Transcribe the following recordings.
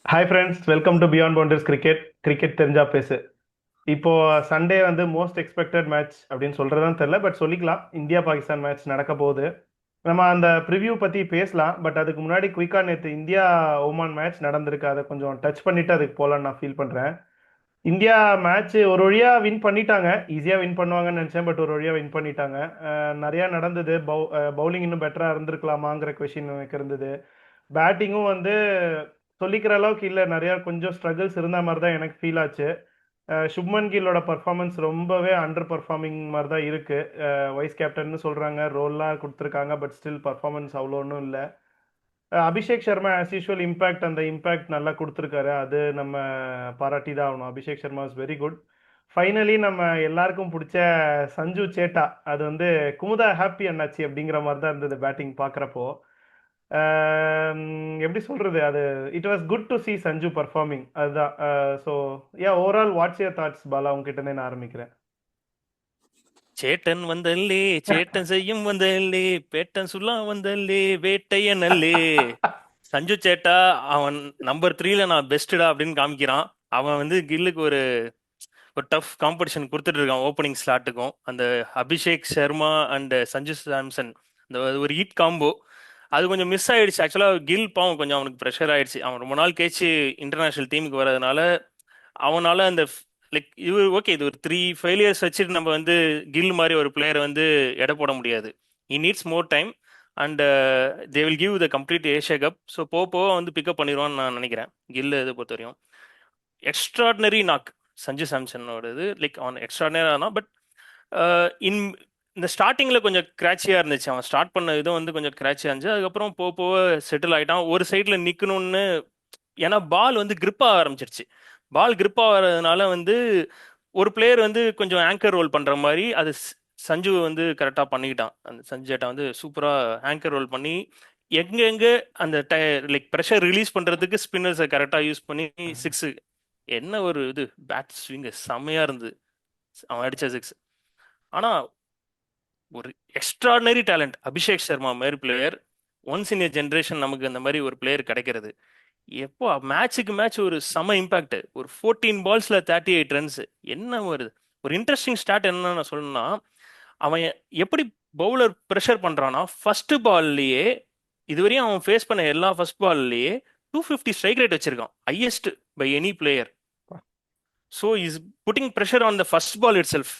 Hi friends, welcome to beyond boundaries cricket. Cricket தெரிஞ்சா பேசு. இப்போ சண்டே வந்து மோஸ்ட் எக்ஸ்பெக்டட் மேட்ச் அப்படின்னு சொல்றதுதான் தெரியல, பட் சொல்லிக்கலாம். இந்தியா பாகிஸ்தான் மேட்ச் நடக்க போகுது. நம்ம அந்த ப்ரிவ்யூ பத்தி பேசலாம், பட் அதுக்கு முன்னாடி குயிக்கா நேற்று இந்தியா ஓமான் மேட்ச் நடந்திருக்கு. அதை கொஞ்சம் டச் பண்ணிட்டு அதுக்கு போலான்னு நான் ஃபீல் பண்றேன். இந்தியா மேட்ச் ஒரு வழியா வின் பண்ணிட்டாங்க. ஈஸியா வின் பண்ணுவாங்கன்னு நினைச்சேன், பட் ஒரு வழியா வின் பண்ணிட்டாங்க. நிறைய நடந்தது. பவுலிங் இன்னும் பெட்டரா இருந்திருக்கலாமாங்கிற கொஷின் எனக்கு இருந்தது. பேட்டிங்கும் வந்து சொல்லிக்கிற அளவுக்கு இல்லை, நிறைய கொஞ்சம் ஸ்ட்ரகிள்ஸ் இருந்த மாதிரி தான் எனக்கு ஃபீல் ஆச்சு. சுப்மன் கில்லோட பர்ஃபார்மன்ஸ் ரொம்பவே அண்டர் பர்ஃபார்மிங் மாதிரி தான் இருக்கு. வைஸ் கேப்டன்னு சொல்றாங்க, ரோல்லாம் கொடுத்துருக்காங்க, பட் ஸ்டில் பர்ஃபார்மன்ஸ் அவ்வளோ ஒன்றும் இல்லை. Abhishek Sharma as usual impact, அந்த இம்பாக்ட் நல்லா கொடுத்துருக்காரு. அது நம்ம பாராட்டி தான் ஆகணும். Abhishek Sharma is very good. Finally நம்ம எல்லாருக்கும் பிடிச்ச சஞ்சு சேட்டா, அது வந்து குமுதா ஹாப்பி அண்ணாச்சி அப்படிங்கிற மாதிரி தான் இருந்தது பேட்டிங் பார்க்குறப்போ. எப்படி சொல்றது, அது it was good to see Sanju performing. அதுதான். So yeah, overall what's your thoughts Bala? உங்ககிட்ட இருந்தே நான் ஆரம்பிக்கிறேன். சேட்டன் வந்தல்லே சேட்டன் செய்யும் வந்தல்லே பேட்டன் சுல்லா வந்தல்லே வேட்டையன் அல்லே. சஞ்சு சேட்டா அவன் நம்பர் 3ல நான் பெஸ்டடா அப்படின்னு காமிக்கிறான். அவன் வந்து கில்லுக்கு ஒரு ஒரு டஃப் காம்படிஷன் கொடுத்துட்டு இருக்கான் ஓப்பனிங் ஸ்லாட்டுக்கும். அந்த அபிஷேக் சர்மா அண்ட் சஞ்சு சாம்சன், அந்த ஒரு ஹிட் காம்போ அது கொஞ்சம் மிஸ் ஆயிடுச்சு. ஆக்சுவலா கில் பாவம் கொஞ்சம் அவனுக்கு ப்ரெஷர் ஆயிடுச்சு. அவன் ரொம்ப நாள் கழிச்சு இன்டர்நேஷனல் டீமுக்கு வர்றதுனால அவனால அந்த லைக் இது ஓகே, இது ஒரு 3 ஃபெயிலியர்ஸ் வச்சுட்டு நம்ம வந்து கில் மாதிரி ஒரு பிளேயரை வந்து எடை போட முடியாது. He needs more time and they will give the complete Asia cup. So போக போக வந்து பிக்கப் பண்ணிடுவான்னு நான் நினைக்கிறேன். கில் இதை பொறுத்த வரையும் எக்ஸ்ட்ராடினரி நாக் சஞ்சு சாம்சனோட இது. லைக் அவன் எக்ஸ்ட்ராடினரி ஆனால் பட் இன் இந்த ஸ்டார்டிங்கில் கொஞ்சம் கிராச்சியாக இருந்துச்சு. அவன் ஸ்டார்ட் பண்ண இதுவும் வந்து கொஞ்சம் கிராச்சியாக இருந்துச்சு. அதுக்கப்புறம் போக போக செட்டில் ஆகிட்டான். ஒரு சைடில் நிற்கணும்னு, ஏன்னா பால் வந்து grip ஆக ஆரம்பிச்சிருச்சு. பால் grip ஆகிறதுனால வந்து ஒரு பிளேயர் வந்து கொஞ்சம் ஆங்கர் ரோல் பண்ற மாதிரி அது சஞ்சு வந்து கரெக்டாக பண்ணிக்கிட்டான். அந்த சஞ்சு ஜேட்டா வந்து சூப்பராக ஆங்கர் ரோல் பண்ணி எங்க எங்க அந்த லைக் ப்ரெஷர் ரிலீஸ் பண்றதுக்கு ஸ்பின்னர்ஸை கரெக்டாக யூஸ் பண்ணி சிக்ஸ். என்ன ஒரு இது பேட் ஸ்விங் செம்மையா இருந்தது அவன் அடிச்ச சிக்ஸ். ஆனா ஒரு எக்ஸ்ட்ராடினரி டேலண்ட் அபிஷேக் சர்மா மாதிரி player. Once in A generation நமக்கு அந்த மாதிரி ஒரு பிளேயர் கிடைக்கிறது. எப்போ மேட்சுக்கு மேட்ச் ஒரு செம இம்பாக்ட். ஒரு 14 பால்ஸ்ல 38 ரன்ஸ். என்ன வருது ஒரு இன்ட்ரெஸ்டிங் ஸ்டார்ட் என்ன நான் சொல்லணும்னா, அவன் எப்படி பவுலர் ப்ரெஷர் பண்றான்னா ஃபர்ஸ்ட் பால்லயே இதுவரையும் அவன் ஃபேஸ் பண்ண எல்லா ஃபர்ஸ்ட் பால்லயே 250 ஸ்ட்ரைக் ரேட் வச்சிருக்கான், highest by any player. So is putting pressure on the first ball itself.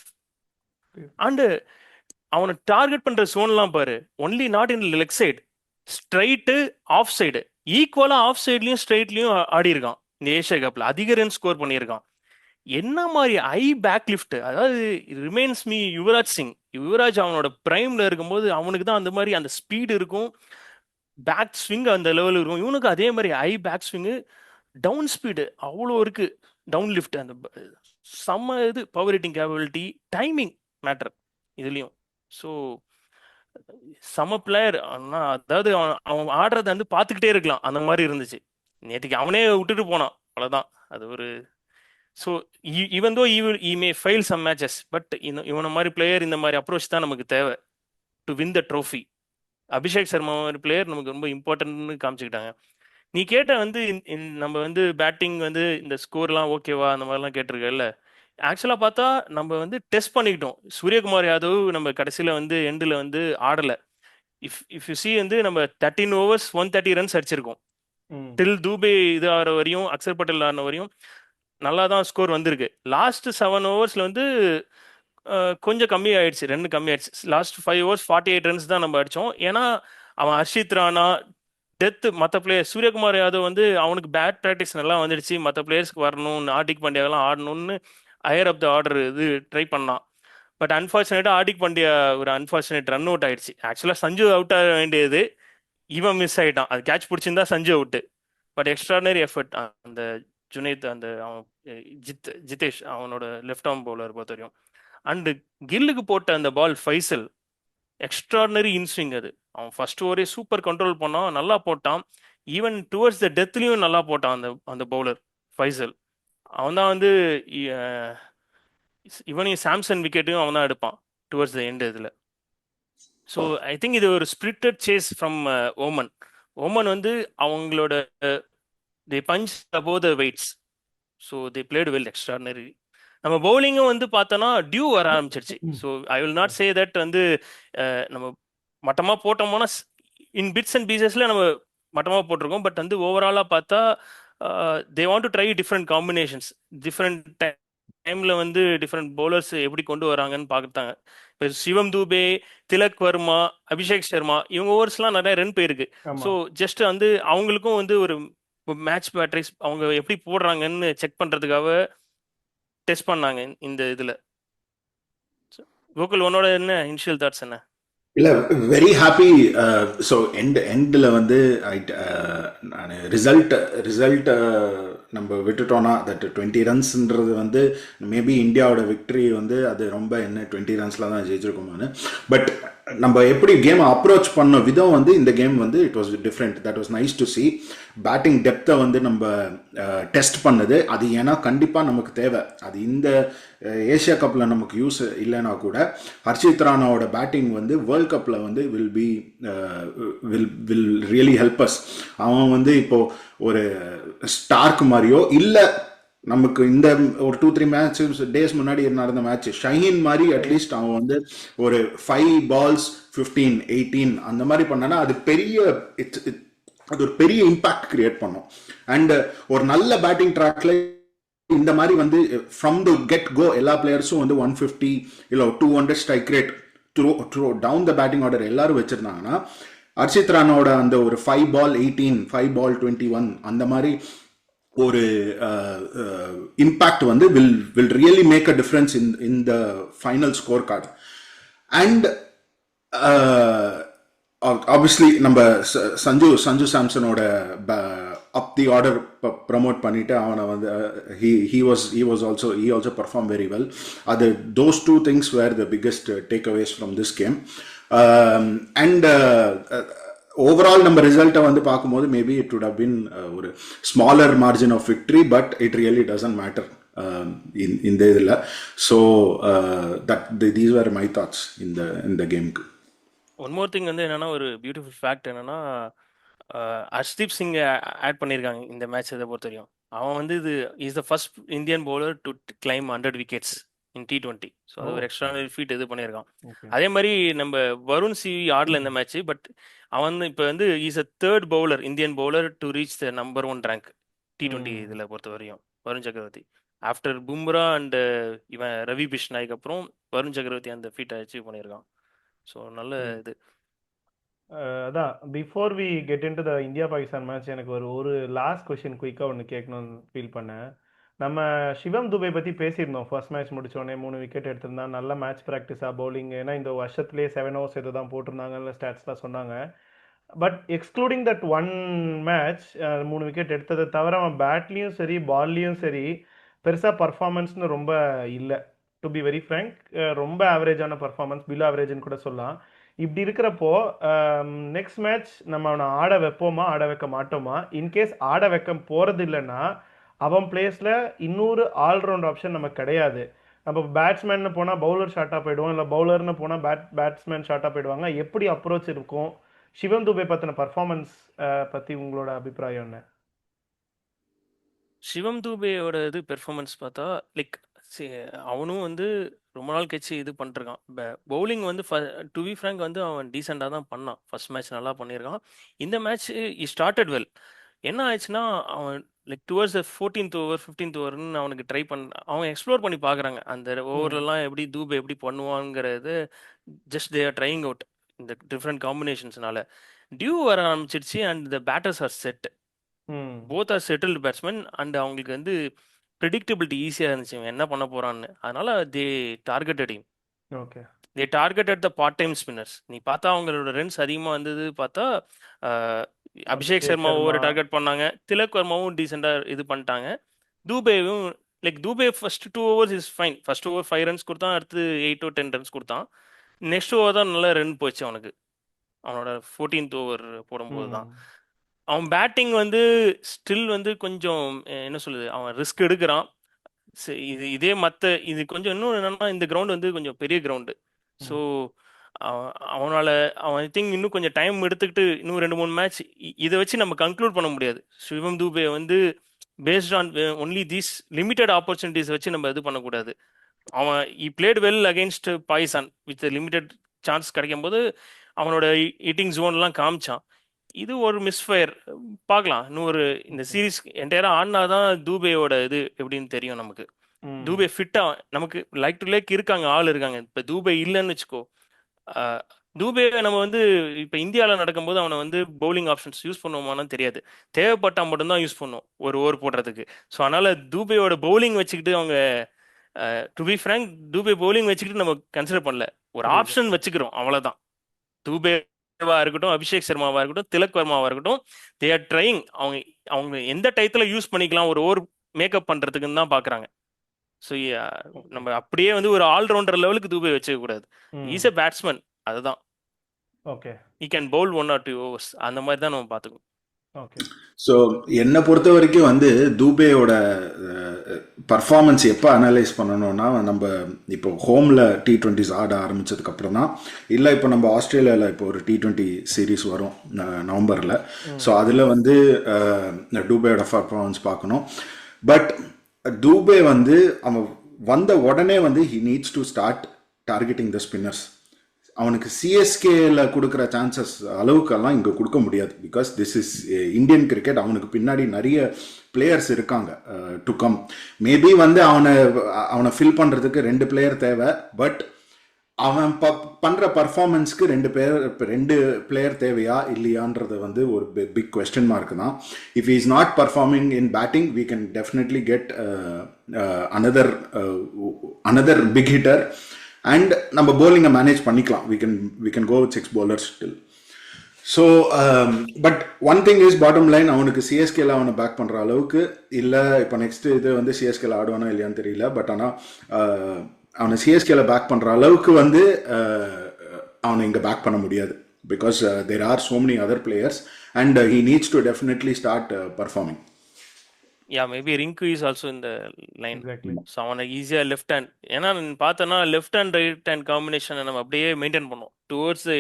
And அவனை டார்கெட் பண்ற சோன்லாம் பாரு. Only not in leg side, straight, off side, ஈக்குவலா ஆஃப் சைட்லயும் ஸ்ட்ரைட்லயும் ஆடி இருக்கான். இந்த ஏஷியா கப்ல அதிக ரன் ஸ்கோர் பண்ணியிருக்கான். என்ன மாதிரி ஐ பேக் லிஃப்ட், அதாவது ரிமைன்ஸ் மீ யுவராஜ் சிங். யுவராஜ் அவனோட பிரைம்ல இருக்கும்போது அவனுக்கு தான் அந்த மாதிரி அந்த ஸ்பீடு இருக்கும், பேக் ஸ்விங் அந்த லெவல் இருக்கும். இவனுக்கு அதே மாதிரி ஐ பேக் ஸ்விங்கு, டவுன் ஸ்பீடு அவ்வளோ இருக்கு, டவுன் லிஃப்ட் அந்த செம்ம இது, power hitting capability, timing matter இதுலயும். ஸோ செம பிளேயர். ஆனால் அதாவது அவன் அவன் ஆடுறத வந்து பார்த்துக்கிட்டே இருக்கலாம் அந்த மாதிரி இருந்துச்சு. நேற்றுக்கு அவனே விட்டுட்டு போனான், அவ்வளோதான். அது ஒரு so even though he may fail some matches, but இவனை மாதிரி பிளேயர், இந்த மாதிரி அப்ரோச் தான் நமக்கு தேவை to win the trophy. Abhishek Sharma மாதிரி பிளேயர் நமக்கு ரொம்ப இம்பார்ட்டன்ட்னு காமிச்சுக்கிட்டாங்க. நீ கேட்ட வந்து நம்ம வந்து பேட்டிங் வந்து இந்த ஸ்கோர்லாம் ஓகேவா அந்த மாதிரிலாம் கேட்டிருக்கல. ஆக்சுவலாக பார்த்தா நம்ம வந்து டெஸ்ட் பண்ணிக்கிட்டோம். சூரியகுமார் யாதவ் நம்ம கடைசியில் வந்து எண்டில் வந்து ஆடலை. இஃப் யூ சி வந்து நம்ம 13 overs 130 runs அடிச்சிருக்கோம். டில் தூபே இது ஆகிற வரையும், அக்சர் பட்டேல் ஆடின வரையும் நல்லா தான் ஸ்கோர் வந்திருக்கு. லாஸ்ட் 7 overs வந்து கொஞ்சம் கம்மி ஆயிடுச்சு, 2 கம்மி ஆயிடுச்சு. லாஸ்ட் 5 overs 48 runs தான் நம்ம அடித்தோம். ஏன்னா அவன் ஹர்ஷித் ராணா டெத்து, மற்ற பிளேயர் சூரியகுமார் யாதவ் வந்து அவனுக்கு பேட் ப்ராக்டிஸ் நல்லா வந்துடுச்சு, மற்ற பிளேயர்ஸ்க்கு வரணும், ஹார்திக் பாண்டியாவெல்லாம் ஆடணும்னு ஹையர் ஆஃப் த ஆர்டர் இது ட்ரை பண்ணான். பட் அன்ஃபார்ச்சுனேட்டாக ஹார்திக் பாண்டியா ஒரு அன்ஃபார்ச்சுனேட் ரன் அவுட் ஆயிடுச்சு. ஆக்சுவலாக சஞ்சு அவுட் ஆக வேண்டியது, இவன் மிஸ் ஆயிட்டான். அது கேட்ச் பிடிச்சிருந்தா Sanju out. But extraordinary effort அந்த ஜுனைத், அந்த அவன் ஜிதேஷ் அவனோட லெஃப்ட் ஆர்ம் பவுலர் பொறுத்த வரையும். அண்டு கில்லுக்கு போட்ட அந்த பால் ஃபைசல், எக்ஸ்ட்ராடனரி இன்ஸ்விங் அது. அவன் ஃபர்ஸ்ட் ஓவரே சூப்பர் கண்ட்ரோல் பண்ணான், நல்லா போட்டான். ஈவன் டுவர்ட்ஸ் த டெத்லையும் நல்லா போட்டான் அந்த அந்த பவுலர் ஃபைசல். அவன் தான் வந்து இவனையும் சாம்சன் விக்கெட்டையும் அவன் தான் எடுப்பான் டுவர்ட்ஸ் த எண்ட் இதில். ஸோ ஐ திங்க் இது ஒரு spirited chase from Oman. Oman வந்து அவங்களோட they punch above the weights. So they played well extraordinary. நம்ம பவுலிங்கும் வந்து பார்த்தோன்னா டியூ வர ஆரம்பிச்சிருச்சு. So I will not say that வந்து நம்ம மட்டமாக போட்டோம்னா இன் பிட்ஸ் அண்ட் பீசஸில் நம்ம மட்டமாக போட்டிருக்கோம். பட் வந்து ஓவராலாக பார்த்தா they want to try different combinations. Different டைமில் வந்து டிஃப்ரெண்ட் பவுலர்ஸ் எப்படி கொண்டு வராங்கன்னு பார்த்தாங்க. இப்போ சிவம் தூபே, திலக் வர்மா, அபிஷேக் சர்மா இவங்க ஓவர்ஸ்லாம் நிறைய ரன் போயிருக்கு. ஸோ ஜஸ்ட் வந்து அவங்களுக்கும் வந்து ஒரு மேட்ச் பேட்டரிஸ் அவங்க எப்படி போடுறாங்கன்னு செக் பண்றதுக்காக டெஸ்ட் பண்ணாங்க இந்த இதுல. கோகுல் உன்னோட என்ன இனிஷியல் தாட்ஸ் என்ன? இல்லை, வெரி ஹாப்பி. ஸோ எண்டில் வந்து நான் ரிசல்ட் நம்ம விட்டுட்டோன்னா தட் 20 ரன்ஸ்ன்றது வந்து மேபி இந்தியாவோட விக்ட்ரி வந்து அது ரொம்ப என்ன 20 ரன்ஸில் தான் ஜெயிச்சிருக்கோமான்னு. பட் நம்ம எப்படி கேமை அப்ரோச் பண்ண விதம் வந்து இந்த கேம் வந்து it was different. That was nice to see. Batting டெப்த்தை வந்து நம்ம டெஸ்ட் பண்ணது அது. ஏன்னா கண்டிப்பாக நமக்கு தேவை அது. இந்த ஏஷியா கப்பில் நமக்கு யூஸ் இல்லைன்னா கூட ஹர்ஷித் ராணாவோட பேட்டிங் வந்து வேர்ல்ட் கப்பில் வந்து வில் ரியலி ஹெல்ப் அஸ். அவன் வந்து இப்போது ஒரு ஸ்டார்க் மாதிரியோ இல்லை, நமக்கு இந்த ஒரு 2-3 மேட்ச் டேஸ் முன்னாடி நடந்த மேட்ச் ஷஹீன் மாதிரி அட்லீஸ்ட் அவன் வந்து ஒரு 5 balls 15 18 அந்த மாதிரி பண்ணானா அது அது ஒரு பெரிய இம்பாக்ட் கிரியேட் பண்ணும். அண்ட் ஒரு நல்ல பேட்டிங் ட்ராக்ல இந்த மாதிரி வந்து ஃப்ரம் த கெட் கோ எல்லா பிளேயர்ஸும் வந்து 150 இல்லை 200 strike rate throw down the batting order எல்லாரும் வச்சிருந்தாங்கன்னா ஹர்ஷித் ராணாவோட அந்த ஒரு 5 ball 18 5 ball 21 அந்த மாதிரி ஒரு இம்பாக்ட் வந்து will really make a difference in the final score card. And obviously நம்ம சஞ்சு சாம்சனோட அப் தி ஆர்டர் ப்ரமோட் பண்ணிட்டு அவனை வந்து he also performed very well. அது those two things were the biggest takeaways from this game. And overall நம்ம ரிசல்ட்டை வந்து பார்க்கும்போது maybe it would have been ஒரு smaller margin of victory, but it really doesn't matter இந்த இதில். So these are my thoughts இந்த கேமுக்கு. One more thing வந்து என்னன்னா ஒரு பியூட்டிஃபுல் ஃபேக்ட் என்னன்னா ஹர்ஷ்தீப் சிங் ஆட் பண்ணியிருக்காங்க இந்த மேட்ச். இதை பொறுத்த வரையும் அவன் வந்து இது is the first Indian bowler to claim 100 wickets in T20. So அது ஒரு எக்ஸ்ட்ரானரி ஃபீட் இது பண்ணியிருக்கான். அதே மாதிரி நம்ம வருண் சிவி ஆடல இந்த மேட்ச். பட் அவன் இப்போ வந்து is a third bowler Indian bowler to reach the number 1 rank T20 இதில் பொறுத்த வரையும் வருண் சக்கரவர்த்தி. ஆஃப்டர் பும்ரா அண்ட் இவன் ரவி பிஷ்னாய்க்கு அப்புறம் வருண் சக்கரவர்த்தி அந்த ஃபீட்டை அச்சீவ் பண்ணியிருக்கான். ஸோ நல்ல இது. அதான் before we get in to the India Pakistan match எனக்கு ஒரு லாஸ்ட் கொஸ்டின் குயிக்காக ஒன்று கேட்கணும்னு ஃபீல் பண்ணேன். நம்ம சிவம் துபே பற்றி பேசியிருந்தோம். ஃபர்ஸ்ட் மேட்ச் முடிச்சோடனே 3 விக்கெட் எடுத்திருந்தான். நல்ல மேட்ச் ப்ராக்டிஸாக பவுலிங். ஏன்னா இந்த வருஷத்துலேயே 7 overs எது தான் போட்டிருந்தாங்கன்னு ஸ்டாட்ஸ்லாம் சொன்னாங்க. But excluding that one match 3 wicket எடுத்ததை தவிர அவன் பேட்லேயும் சரி பால்லையும் சரி பெருசாக பர்ஃபார்மன்ஸ்னு ரொம்ப இல்லை. டு பி வெரி ஃப்ரேங்க் ரொம்ப ஆவரேஜான பர்ஃபார்மன்ஸ், பிலோ ஆவரேஜ்னு கூட சொல்லலாம். இப்படி இருக்கிறப்போ நெக்ஸ்ட் மேட்ச் நம்ம அவனை ஆட வைப்போமா ஆட வைக்க மாட்டோமா? இன்கேஸ் ஆட வைக்க போகிறது இல்லைன்னா அவன் பிளேஸில் இன்னொரு ஆல்ரவுண்ட் ஆப்ஷன் நமக்கு கிடையாது. நம்ம பேட்ஸ்மேன்னு போனால் பவுலர் ஷார்ட்டாக போயிடுவோம், இல்லை பவுலர்னு போனால் பேட்ஸ்மேன் ஷார்ட்டாக போயிடுவாங்க. எப்படி அப்ரோச் இருக்கும்? சிவம் துபே பற்றின பர்ஃபார்மன்ஸ் பற்றி உங்களோட அபிப்பிராயம் என்ன? சிவம் தூபேயோட இது பெர்ஃபார்மன்ஸ் பார்த்தா லைக் அவனும் வந்து ரொம்ப நாள் கழிச்சு இது பண்ணிருக்கான். பவுலிங் வந்து டு பி ஃப்ராங்க் வந்து அவன் டீசெண்டாக தான் பண்ணான். ஃபர்ஸ்ட் மேட்ச் நல்லா பண்ணியிருக்கான். இந்த மேட்ச் ஸ்டார்டட் வெல். என்ன ஆயிடுச்சுன்னா அவன் like towards 14th over 15th overன்னு அவனுக்கு ட்ரை அவன் எக்ஸ்ப்ளோர் பண்ணி பார்க்குறாங்க அந்த ஓவர்லாம் எப்படி தூபே எப்படி பண்ணுவாங்கிறது. Just they are trying out இந்த டிஃப்ரெண்ட் காம்பினேஷன்ஸ்னால டியூ வர ஆரம்பிச்சிருச்சு. And the batters are set, both are settled batsman. அண்ட் அவங்களுக்கு வந்து ப்ரெடிக்டபிலிட்டி ஈஸியாக இருந்துச்சு இவன் என்ன பண்ண போறான்னு. அதனால they targeted him. Okay, they targeted the part time spinners. நீ பார்த்தா அவங்களோட ரன்ஸ் அதிகமாக வந்தது பார்த்தா அபிஷேக் சர்மா ஒவ்வொரு டார்கெட் பண்ணாங்க. திலக் வர்மாவும் டீசெண்டாக இது பண்ணிட்டாங்க. தூபேவும் like Dube first 2 overs is fine. First over 5 runs கொடுத்தான், அடுத்து 8 or 10 runs கொடுத்தான். நெக்ஸ்ட் ஓவர் தான் நல்ல ரன் போச்சு அவனுக்கு. அவனோட 14th over போடும்போது தான் அவன் பேட்டிங் வந்து ஸ்டில் வந்து கொஞ்சம் என்ன சொல்லுது, அவன் ரிஸ்க் எடுக்கிறான். இதே இது கொஞ்சம் இன்னும் என்னன்னா இந்த கிரவுண்ட் வந்து கொஞ்சம் பெரிய கிரவுண்டு. ஸோ அவனால அவன் ஐ திங்க் இன்னும் கொஞ்சம் டைம் எடுத்துக்கிட்டு இன்னும் 2 3 மேட்ச் இதை வச்சு நம்ம கன்க்ளூட் பண்ண முடியாது. சிவம் தூபே வந்து based on only these limited opportunities வச்சு நம்ம இது பண்ணக்கூடாது. அவன் played well against Pakistan with limited chance கிடைக்கும் போது அவனோட ஹிட்டிங் ஜோன்லாம் காமிச்சான். இது ஒரு மிஸ்ஃபயர். பார்க்கலாம் இன்னும் ஒரு இந்த சீரீஸ் என்டையரா ஆடினாதான் தூபேயோட இது எப்படின்னு தெரியும் நமக்கு. தூபே ஃபிட்டா நமக்கு லைக் டு லைக் இருக்காங்க, ஆள் இருக்காங்க. இப்போ தூபே இல்லைன்னு வச்சுக்கோ, தூபே நம்ம வந்து இப்போ இந்தியாவில் நடக்கும்போது அவனை வந்து பவுலிங் ஆப்ஷன்ஸ் யூஸ் பண்ணுவோமான்னு தெரியாது. தேவைப்பட்டா மட்டும்தான் யூஸ் பண்ணுவோம் ஒரு ஓவர் போடுறதுக்கு. ஸோ அதனால தூபேயோட பவுலிங் வச்சுக்கிட்டு அவங்க to be frank Dube bowling வச்சுக்கிட்டு நம்ம கன்சிடர் பண்ணல, ஒரு ஆப்ஷன் வச்சுக்கிறோம் அவ்வளோதான். தூபேவா இருக்கட்டும், அபிஷேக் சர்மாவா இருக்கட்டும், திலக் வர்மாவா இருக்கட்டும், தே ஆர் ட்ரைங். அவங்க அவங்க எந்த டயத்தில் யூஸ் பண்ணிக்கலாம் ஒரு ஓவர் மேக்கப் பண்ணுறதுக்குன்னு தான் பார்க்குறாங்க. ஸோ நம்ம அப்படியே வந்து ஒரு ஆல்ரவுண்டர் லெவலுக்கு தூபே வச்சுக்க கூடாது. இஸ் எ பேட்ஸ்மேன், அதுதான். Okay, E can Pavul 1 or 2 overs, அந்த மாதிரி தான் நம்ம பார்த்துக்கணும். ஓகே. ஸோ என்னை பொறுத்த வரைக்கும் வந்து தூபேயோட பர்ஃபார்மன்ஸ் எப்போ அனலைஸ் பண்ணணும்னா, நம்ம இப்போ ஹோமில் T20s ஆட ஆரம்பித்ததுக்கப்புறம் தான். இல்லை இப்போ நம்ம ஆஸ்திரேலியாவில் இப்போ ஒரு T20 சீரீஸ் வரும் நவம்பரில். ஸோ அதில் வந்து தூபேயோட பர்ஃபார்மன்ஸ் பார்க்கணும். பட் தூபே வந்து அவன் வந்த உடனே வந்து he needs to start targeting the spinners. அவனுக்கு சிஎஸ்கேல கொடுக்குற சான்சஸ் அளவுக்கெல்லாம் இங்கே கொடுக்க முடியாது. Because this is Indian cricket. அவனுக்கு பின்னாடி நிறைய பிளேயர்ஸ் இருக்காங்க டு கம். மேபி வந்து அவனை ஃபில் பண்ணுறதுக்கு 2 பிளேயர் தேவை. பட் அவன் பண்ணுற பர்ஃபார்மன்ஸ்க்கு 2 பிளேயர் தேவையா இல்லையான்றது வந்து ஒரு பிக் கொஸ்டின் மார்க் தான். If is not performing in batting, we can definitely get another big hitter. And நம்ம bowling மேனேஜ் பண்ணிக்கலாம். we can go with 6 bowlers still. So but one thing is bottom line, அவனுக்கு சிஎஸ்கேல அவனை back பண்ணுற அளவுக்கு இல்லை. இப்போ நெக்ஸ்ட் இது வந்து சிஎஸ்கேல ஆடுவானா இல்லையான்னு தெரியல. பட் ஆனால் அவனை சிஎஸ்கேல பேக் பண்ணுற அளவுக்கு வந்து அவனை இங்கே பேக் பண்ண முடியாது. Because there are so many other players and he needs to definitely start performing. Maybe Rinku is also இந்த லைன். Exactly. ஸோ அவனை ஈஸியாக லெஃப்ட் ஹேண்ட், ஏன்னா பார்த்தோன்னா லெஃப்ட் ஹேண்ட் ரைட் ஹேண்ட் காம்பினேஷனை நம்ம அப்படியே மெயின்டைன் பண்ணோம் டுவர்ட்ஸ்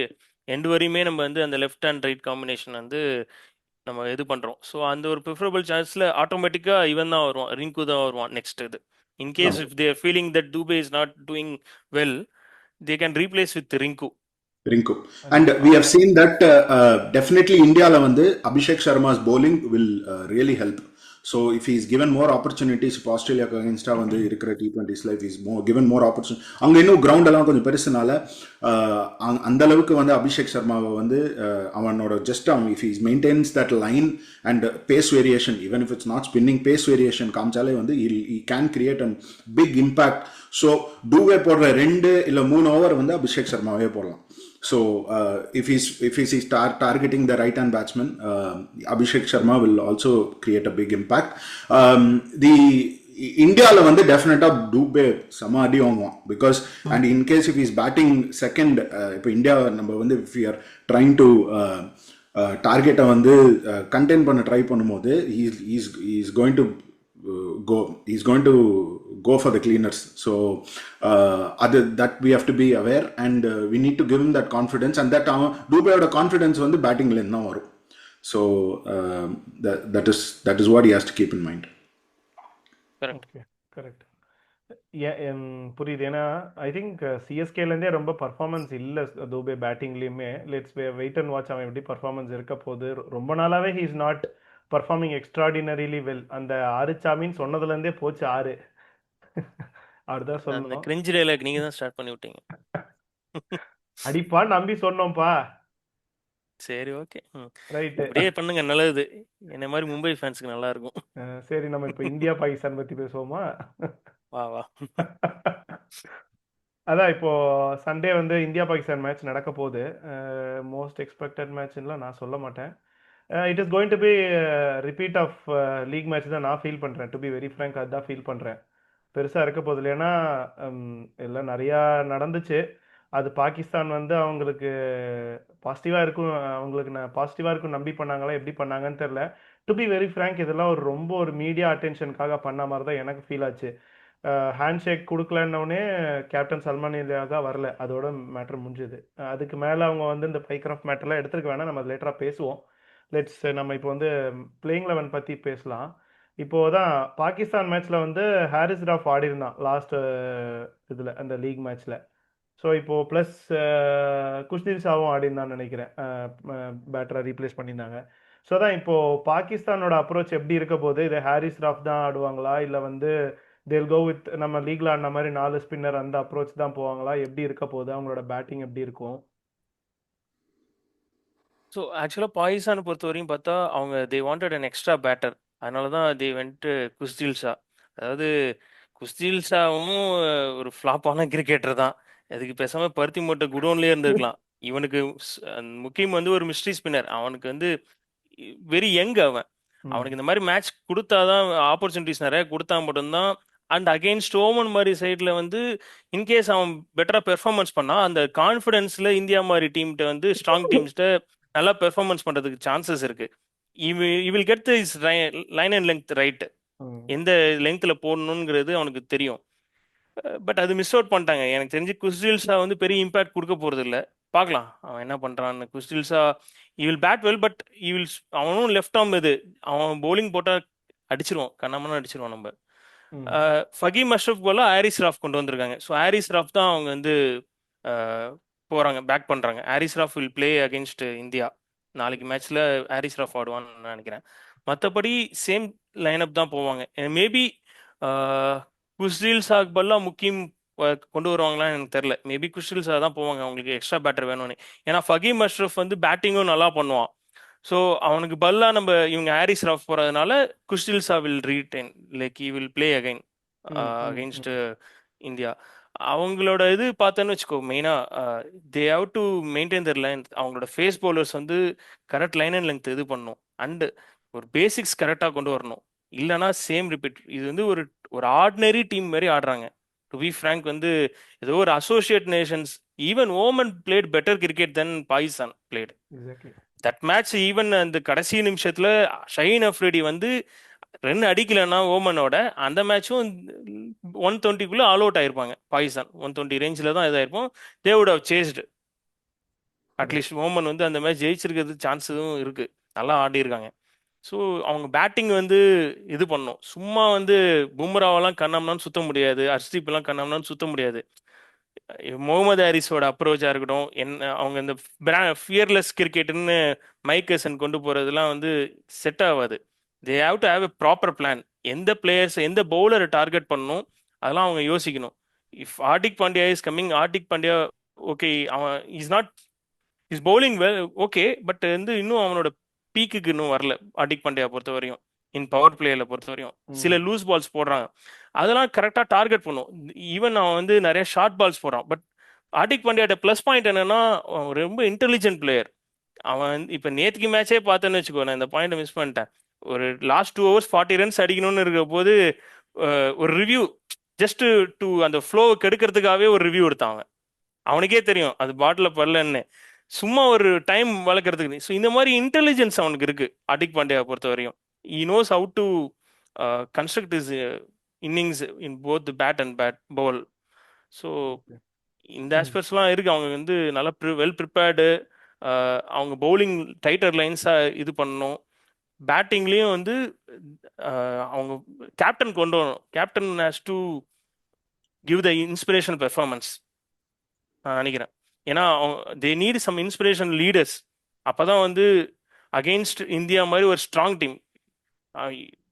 எண்டு வரையுமே. நம்ம வந்து அந்த லெஃப்ட் ஹேண்ட் ரைட் காம்பினேஷன் வந்து நம்ம இது பண்ணுறோம். ஸோ அந்த ஒரு ப்ரிஃபரபிள் சான்ஸில் ஆட்டோமேட்டிக்காக இவன் தான் வருவான், ரிங்கு தான் வருவான் நெக்ஸ்ட் இது. In case if they're feeling that Dube is not doing well, they can replace with Rinku. And we have seen that definitely India வந்து Abhishek சர்மா's bowling will really help. So if he is given more opportunities, இப்போ ஆஸ்திரேலியாவுக்கு அகேன்ஸ்டாக வந்து இருக்கிற T20sல if he is given more opportunity, அங்கே இன்னும் ground எல்லாம் கொஞ்சம் பெருசுனால அந்த அளவுக்கு வந்து அபிஷேக் சர்மாவை வந்து அவனோட ஜஸ்ட் அவன் if he maintains that line and pace variation, even if it's not spinning, pace variation காமிச்சாலே வந்து he can create a big impact. So Dube போடுற 2 இல்லை 3 ஓவர் வந்து அபிஷேக் சர்மாவே போடலாம். So if he's targeting the right hand batsman, Abhishek Sharma will also create a big impact. The இந்தியாவில் வந்து டெஃபினட்டாக டூபே செம அடி வாங்குவான். Because and in case if is batting second, இப்போ இந்தியா நம்ம வந்து if you are trying to டார்கெட்டை வந்து கண்டெயின் பண்ண ட்ரை பண்ணும்போது he's going to go for the cleaners. So that we have to be aware and we need to give him that confidence, and that Dubey's confidence வந்து பேட்டிங்ல இருந்து தான் வரும். So that is what he has to keep in mind. Correct. புரியுது. ஏன்னா I think சிஎஸ்கேலேருந்தே ரொம்ப performance இல்லை தூபே பேட்டிங்லேயுமே. லெட்ஸ் வெயிட் அண்ட் வாட்ச் அவன் எப்படி பர்ஃபார்மன்ஸ் இருக்க போகுது. ரொம்ப நாளாவே he is not performing extraordinarily well. அந்த 6 சாமின்னு சொன்னதுலேருந்தே போச்சு 6. அப்படிதான் சொல்லணும். கிரிஞ்ச் டயலாக் நீங்க தான் ஸ்டார்ட் பண்ணி விட்டீங்க. அடிப்பா நம்பி சொன்னோம்ப்பா. சரி, ஓகே, ரைட். அப்படியே பண்ணுங்க, நல்லது. என்ன மாதிரி மும்பை ஃபேன்ஸ்க்கு நல்லா இருக்கும். சரி, நம்ம இப்போ இந்தியா பாகிஸ்தான் பத்தி பேசுவோமா? வா. அதான் இப்போ சண்டே வந்து இந்தியா பாகிஸ்தான் மேட்ச் நடக்க போகுது. மோஸ்ட் எக்ஸ்பெக்டட் மேட்ச்லாம் நான் சொல்ல மாட்டேன். It is going to be repeat of league match தான் நான் ஃபீல் பண்ணுறேன். டு பி வெரி ஃப்ரங்க் அதுதான் ஃபீல் பண்ணுறேன். பெருசாக இருக்க போதில்லை. ஏன்னா எல்லாம் நிறையா நடந்துச்சு. அது பாகிஸ்தான் வந்து அவங்களுக்கு பாசிட்டிவாக இருக்கும், அவங்களுக்கு பாசிட்டிவாக இருக்கும் நம்பி பண்ணாங்களா எப்படி பண்ணாங்கன்னு தெரில. டு பி வெரி ஃப்ரங்க் இதெல்லாம் ரொம்ப ஒரு மீடியா அட்டென்ஷனுக்காக பண்ண மாதிரி தான் எனக்கு ஃபீல் ஆச்சு. ஹேண்ட் ஷேக் கொடுக்கலன்னொடனே கேப்டன் சல்மான் இந்தியாவுக்கு வரல, அதோட மேட்டர் முடிஞ்சுது. அதுக்கு மேலே அவங்க வந்து இந்த பைக்ராஃப்ட் மேட்டர்லாம் எடுத்துருக்க வேணாம், நம்ம லேட்டராக பேசுவோம். நம்ம இப்போ வந்து பிளேயிங் 11 பற்றி பேசலாம். இப்போ தான் பாகிஸ்தான் மேட்ச்சில் வந்து ஹாரிஸ் ராஃப் ஆடி இருந்தான் லாஸ்ட் இதில், அந்த லீக் மேட்ச்சில். ஸோ இப்போ ப்ளஸ் குஷ்தீர் ஷாவும் ஆடி இருந்தான்னு நினைக்கிறேன், பேட்டரை ரீப்ளேஸ் பண்ணியிருந்தாங்க. ஸோ தான் இப்போ பாகிஸ்தானோட அப்ரோச் எப்படி இருக்க போகுது? இது ஹாரிஸ் ராஃப் தான் ஆடுவாங்களா, இல்லை வந்து தேல் கோ வித் நம்ம லீக்ல ஆடின மாதிரி 4 ஸ்பின்னர் அந்த அப்ரோச் தான் போவாங்களா? எப்படி இருக்க போகுது? அவங்களோட பேட்டிங் எப்படி இருக்கும்? ஸோ ஆக்சுவலாக பாகிஸ்தானை பொறுத்த வரையும் பார்த்தா அவங்க they wanted an extra batter. அதனால தான் தே வென்ட் குஸ்தீல் ஷா. அதாவது குஸ்தீல் ஷாவும் ஒரு ஃப்ளாப்பான கிரிக்கெட்டர் தான். அதுக்கு பேசாம பருத்தி மூட்டை குடோன்லேயே இருந்திருக்கலாம். இவனுக்கு முக்கியம் வந்து ஒரு மிஸ்ட்ரி ஸ்பின்னர். அவனுக்கு வந்து வெரி யங் அவன். அவனுக்கு இந்த மாதிரி மேட்ச் கொடுத்தாதான், ஆப்பர்ச்சுனிட்டிஸ் நிறைய கொடுத்தா மட்டும்தான். அண்ட் அகெயின்ஸ்ட் ஓமன் மாதிரி சைடில் வந்து இன்கேஸ் அவன் பெட்டராக பெர்ஃபார்மன்ஸ் பண்ணா அந்த கான்ஃபிடென்ஸில் இந்தியா மாதிரி டீம்கிட்ட வந்து ஸ்ட்ராங் டீம்ஸ்கிட்ட நல்லா பெர்ஃபார்மன்ஸ் பண்ணுறதுக்கு சான்சஸ் இருக்கு. Will get this line and length right. எந்த லெங்க்த்தில் போடணுங்கிறது அவனுக்கு தெரியும். பட் அது மிஸ் அவுட் பண்ணிட்டாங்க. எனக்கு தெரிஞ்சு குஸ்டில் ஷா வந்து பெரிய இம்பாக்ட் கொடுக்க போறது இல்லை. பார்க்கலாம் அவன் என்ன பண்றான்னு. Khushdil Shah will bat well, but will அவனும் லெஃப்ட் ஆர்ம் இது. அவன் போலிங் போட்டா அடிச்சிருவான், கண்ணாமண்ணா அடிச்சிருவான் நம்ம. ஃபகீம் அஷ்ரஃப் போல ஹாரிஸ் ராஃப் கொண்டு வந்திருக்காங்க. ஸோ ஹாரிஸ் ராஃப் தான் அவங்க வந்து போறாங்க, பேக் பண்றாங்க. Haris Rauf will play against India. நாளைக்கு மேட்ச்ல ஹாரிஸ் ராஃப் ஆடுவான்னு நினைக்கிறேன். மற்றபடி சேம் லைனப் தான் போவாங்க. மேபி குஸ்டில் ஷாக்கு பதிலாக முக்கியம் கொண்டு வருவாங்களான்னு எனக்கு தெரியல. மேபி குஸ்டில் ஷா தான் போவாங்க, அவங்களுக்கு எக்ஸ்ட்ரா பேட்டர் வேணும்னு. ஏன்னா ஃபகீம் அஷ்ரஃப் வந்து பேட்டிங்கும் நல்லா பண்ணுவான். ஸோ அவனுக்கு பதிலாக நம்ம இவங்க ஹாரிஸ் ராஃப் போகிறதுனால Khushdil Shah will retain, like he will play again against India. அவங்களோட இது பார்த்தோன்னு வச்சுக்கோ, மெயினாக they have to maintain their line. அவங்களோட ஃபேஸ் பவுலர்ஸ் வந்து கரெக்ட் லைன் அண்ட் லென்த் இது பண்ணணும். அண்டு ஒரு பேசிக்ஸ் கரெக்டாக கொண்டு வரணும். இல்லைனா சேம் ரிப்பீட். இது வந்து ஒரு ஒரு ஆர்டினரி டீம் மாதிரி ஆடுறாங்க. டு பி ஃப்ராங்க் வந்து ஏதோ ஒரு associate nations. Even Oman played better cricket then Pakistan played that match. Even அந்த கடைசி நிமிஷத்துல ஷஹீன் அஃப்ரிடி வந்து ரன் அடிக்கலன்னா ஓமனோட, அந்த மேட்சும் 120 ஆல் அவுட் ஆயிருப்பாங்க பாகிஸ்தான். 120 ரேஞ்சில் தான் இதாயிருப்போம். They would have chased. At least Oman வந்து அந்த மேட்ச் ஜெயிச்சிருக்கிறது சான்ஸும் இருக்கு. நல்லா ஆடி இருக்காங்க. ஸோ அவங்க பேட்டிங் வந்து இது பண்ணும். சும்மா வந்து பும்ராவெல்லாம் கண்ணாமனான்னு சுத்த முடியாது, ஹர்ஷ்தீப்லாம் கண்ணாமனான்னு சுத்த முடியாது. முகமது ஹாரிஸோட அப்ரோச்சாக இருக்கட்டும், என்ன அவங்க இந்த ஃபியர்லெஸ் கிரிக்கெட்டுன்னு மைக்கேசன் கொண்டு போகிறதுலாம் வந்து செட் ஆகாது. They have to have a proper plan. எந்த பிளேயர்ஸ் எந்த பவுலரை டார்கெட் பண்ணணும் அதெல்லாம் அவங்க யோசிக்கணும். If Hardik Pandya is coming, Hardik Pandya okay, அவன் is not is bowling well okay, but வந்து இன்னும் அவனோட பீக்குக்கு இன்னும் வரல. ஹார்திக் பாண்டியா பொறுத்த வரையும், இன் பவர் பிளேயர்ல பொறுத்த வரையும் சில லூஸ் பால்ஸ் போடுறாங்க, அதெல்லாம் கரெக்டாக டார்கெட் பண்ணும். ஈவன் அவன் வந்து நிறைய ஷார்ட் பால்ஸ் போடுறான். பட் ஹார்திக் பாண்டியோட ப்ளஸ் பாயிண்ட் என்னன்னா, அவன் ரொம்ப இன்டெலிஜென்ட் பிளேயர். அவன் இப்போ நேற்றுக்கு மேட்சே பார்த்தேன்னு வச்சுக்கோ, நான் இந்த பாயிண்ட்டை மிஸ் பண்ணிட்டேன். ஒரு லாஸ்ட் 2 overs 40 ரன்ஸ் அடிக்கணும்னு இருக்க போது ஒரு ரிவ்யூ ஜஸ்ட் டு அந்த ஃப்ளோவை கெடுக்கிறதுக்காகவே ஒரு ரிவ்யூ எடுத்தான். அவனுக்கே தெரியும் அது பாட்டில் பரலன்னு, சும்மா ஒரு டைம் வளர்க்கறதுக்கு. ஸோ இந்த மாதிரி இன்டெலிஜென்ஸ் அவனுக்கு இருக்கு ஹார்திக் பாண்டியா பொறுத்த வரையும். he knows how to construct his innings in both the bat and ball. So இந்த ஆஸ்பெக்ட்ஸ்லாம் இருக்கு. அவங்க வந்து நல்லா வெல் ப்ரிப்பேர்டு. அவங்க பவுலிங் டைட்டர் லைன்ஸாக இது பண்ணணும். பேட்டிங்லேயும் வந்து அவங்க கேப்டன் கொண்டு வரணும். Captain has to give the inspirational performance நான் நினைக்கிறேன். ஏன்னா they need some inspiration leaders. அப்போதான் வந்து அகெயின்ஸ்ட் இந்தியா மாதிரி ஒரு strong team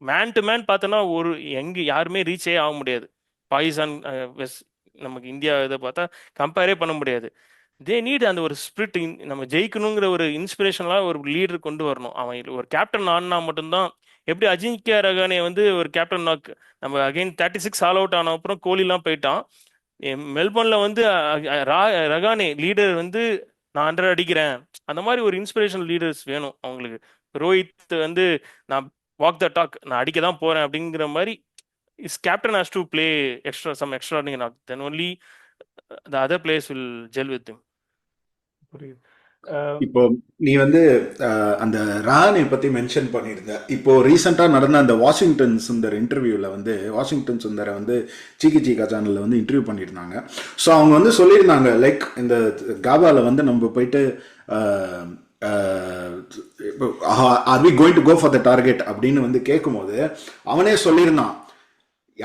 man to man பார்த்தோன்னா ஒரு யாருமே ரீச்சே ஆக முடியாது. பாகிஸ்தான் வெஸ்ட் நமக்கு இந்தியா இதை பார்த்தா கம்பேரே பண்ண முடியாது. தே நீட் அந்த ஒரு ஸ்பிரிட். நம்ம ஜெயிக்கணுங்கிற ஒரு இன்ஸ்பிரேஷனலாக ஒரு லீடர் கொண்டு வரணும். அவன் ஒரு கேப்டன் ஆடினா மட்டும்தான். எப்படி அஜிங்கியா ரகானே வந்து ஒரு கேப்டன் நாக், நம்ம அகைன் 36 ஆல் அவுட் ஆன அப்புறம் கோலிலாம் போயிட்டான். மெல்பர்ன்ல வந்து ரகானே லீடர் வந்து நான் 100 அடிக்கிறேன். அந்த மாதிரி ஒரு இன்ஸ்பிரேஷனல் லீடர்ஸ் வேணும் அவங்களுக்கு. ரோஹித் வந்து நான் வாக் த டாக், நான் அடிக்க தான் போறேன் அப்படிங்கிற மாதிரி. Is captain has to play some extraordinary knock, then only the other players will gel with him. புரியுது. இப்போ நீ வந்து அந்த ரஹானை பத்தி மென்ஷன் பண்ணியிருந்த. இப்போ ரீசெண்டா நடந்த அந்த வாஷிங்டன் சுந்தர் இன்டர்வியூல வந்து வாஷிங்டன் சுந்தரை வந்து சீக்கி சீக்கா சேனல்ல வந்து இன்டர்வியூ பண்ணியிருந்தாங்க. ஸோ அவங்க வந்து சொல்லியிருந்தாங்க லைக் இந்த காபால வந்து நம்ம போயிட்டு are we going to go for the target அப்படின்னு வந்து கேட்கும்போது அவனே சொல்லியிருந்தான்,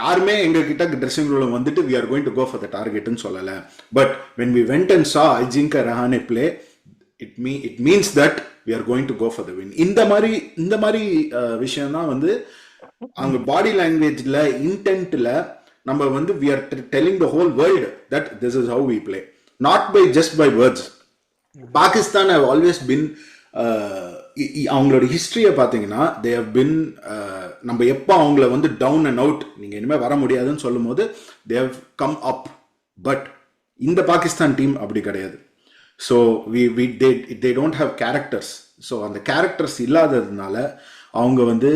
யாருமே எங்க கிட்ட ட்ரெஸ்ஸிங் ரூம் வந்துட்டு we are going to go for the டார்கெட்னு சொல்லலை. But when we went and saw Ajinkya Rahane play, it means that we are going to go for the win. இந்த மாதிரி விஷயம் தான் வந்து அவங்க பாடி லாங்குவேஜ்ல இன்டென்ட்ல நம்ம வந்து we are telling the whole world that this is how we play, not by just by words. Pakistan have always been அவங்களோட ஹிஸ்டரியை பார்த்தீங்கன்னா they have been நம்ம எப்போ அவங்கள வந்து டவுன் அண்ட் அவுட் நீங்க இனிமே வர முடியாதுன்னு சொல்லும் போது they have come up. But இந்த பாகிஸ்தான் டீம் அப்படி கிடையாது. So they don't have characters. So அந்த கேரக்டர்ஸ் இல்லாததுனால அவங்க வந்து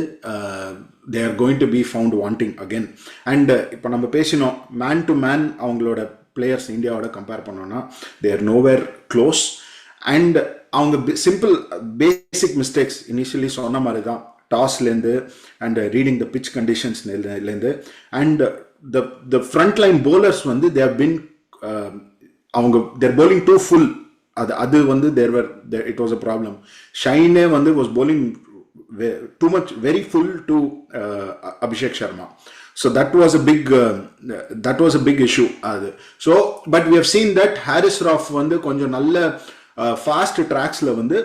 they are going to be found wanting again. And இப்போ நம்ம பேசினோம் மேன் டு மேன் அவங்களோட பிளேயர்ஸ் இந்தியாவோட கம்பேர் பண்ணோம்னா they are nowhere close. And அவங்க சிம்பிள் பேசிக் மிஸ்டேக்ஸ் இனிஷியலி சொன்ன மாதிரி தான், டாஸ்லேருந்து அண்ட் ரீடிங் த பிச் கண்டிஷன்ஸ்லேருந்து and the front line bowlers வந்து they have been அவங்க தேர் bowling too full. அது வந்து it was a problem. ஷைனே வந்து was bowling too much, very full to Abhishek Sharma. So that was a big issue. So but we have seen that Haris Rauf வந்து கொஞ்சம் நல்ல fast tracksல வந்து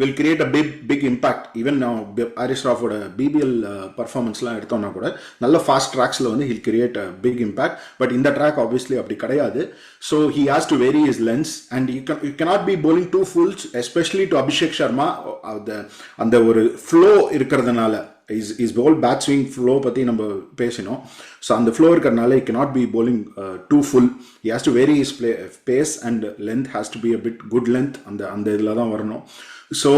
will create a big impact. Even now Haris Raufோட BBL பர்ஃபார்மன்ஸ்லாம் எடுத்தோம்னா கூட நல்ல fast ட்ராக்ஸில் வந்து he'll create a big impact. But இந்த track obviously அப்படி கிடையாது. So he has to vary his lengths and you cannot be bowling two fulls, especially to Abhishek Sharma. அந்த ஒரு flow இருக்கிறதுனால is ball bat swing flow பற்றி நம்ம பேசினோம். So அந்த ஃப்ளோ இருக்கிறதுனால he cannot be bowling too full. He has to vary his pace and length has to be a bit good length. அந்த இதில் தான் வரணும். So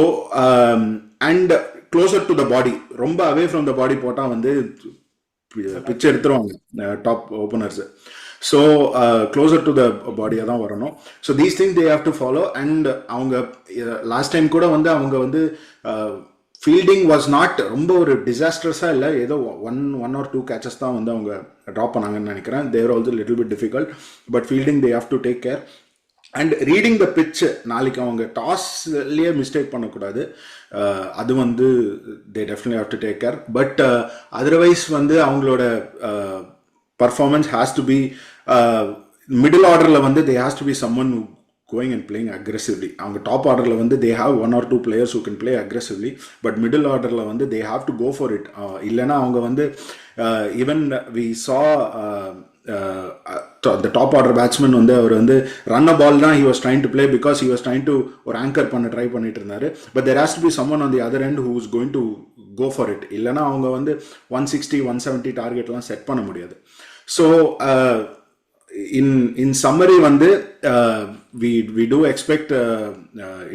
and closer to the body, ரொம்ப அவே ஃப்ரம் த பாடி போட்டால் வந்து pitch எடுத்துருவாங்க top openers. So closer to the பாடியாக தான் வரணும். So these things they have to follow. And அவங்க லாஸ்ட் டைம் கூட வந்து அவங்க வந்து ஃபீல்டிங் வாஸ் நாட் ரொம்ப ஒரு டிசாஸ்டர்ஸாக இல்லை, ஏதோ ஒன் ஆர் டூ கேச்சஸ் தான் வந்து அவங்க ட்ராப் பண்ணாங்கன்னு நினைக்கிறேன். They're also little bit difficult, but fielding they have to take care. And reading the pitch, நாளைக்கு அவங்க டாஸ்லேயே மிஸ்டேக் பண்ணக்கூடாது. அது வந்து they definitely have to take care. But otherwise வந்து அவங்களோட performance has to be middle ஆர்டரில் வந்து they has to be summon going and playing aggressively. அவங்க டாப் ஆர்டரில் வந்து they have one or two players who can play aggressively, but middle ஆர்டரில் வந்து they have to go for it. இல்லைன்னா அவங்க வந்து even we saw the top order batsman வந்து அவர் வந்து run a ball தான் he was trying to play because he was trying to ஒரு anchor பண்ண ட்ரை பண்ணிட்டு இருந்தாரு. but there has to be someone on the other end who is going to go for it. இல்லைன்னா அவங்க வந்து 160 170 டார்கெட்லாம் set பண்ண முடியாது. ஸோ in summary வந்து we do expect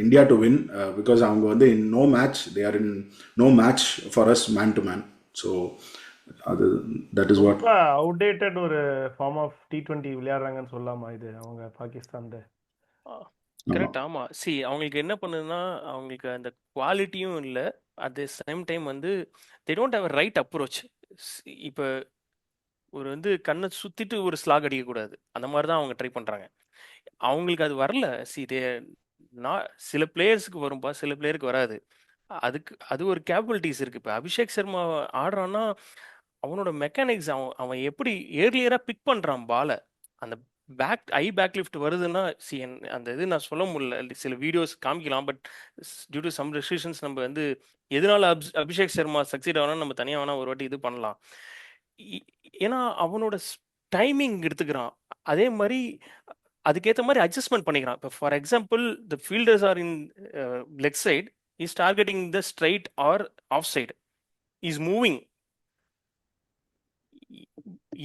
India to win because அவங்க வந்து in no match, they are in no match for us man to man. So that is what outdated ஒரு form of T20 விளையாடுறாங்கன்னு சொல்லலாமா இது அவங்க Pakistan? Correct. ஆமா, C அவங்களுக்கு என்ன பண்ணுதுன்னா அவங்களுக்கு அந்த குவாலிட்டியும் இல்லை, அட் த சேம் டைம் வந்து they don't have right approach. இப்போ ஒரு வந்து கண்ணை சுத்திட்டு ஒரு ஸ்லாக் அடிக்கக்கூடாது, அந்த மாதிரி தான் அவங்க ட்ரை பண்றாங்க. அவங்களுக்கு அது வரல. நான் சில பிளேயர்ஸுக்கு வரும்பா, சில பிளேயருக்கு வராது. அது ஒரு கேப்பபிலிட்டிஸ் இருக்கு. இப்போ அபிஷேக் சர்மா ஆடுறான்னா அவனோட மெக்கானிக்ஸ், அவன் எப்படி ஏர்லியரா பிக் பண்றான் பாலை, அந்த பேக் லிஃப்ட் வருதுன்னா அந்த இது நான் சொல்ல முடியல, சில வீடியோஸ் காமிக்கலாம். But due to some restrictions நம்ம வந்து எதனால அபிஷேக் சர்மா சக்சீட் ஆகணும் நம்ம தனியாக வேணா ஒரு வாட்டி இது பண்ணலாம். ஏன்னா அவனோட டைமிங் எடுத்துக்கிறான், அதே மாதிரி அதுக்கேற்ற மாதிரி அட்ஜஸ்ட்மெண்ட் பண்ணிக்கிறான். இப்போ for example the fielders are in leg side, is targeting the straight or off side, is moving.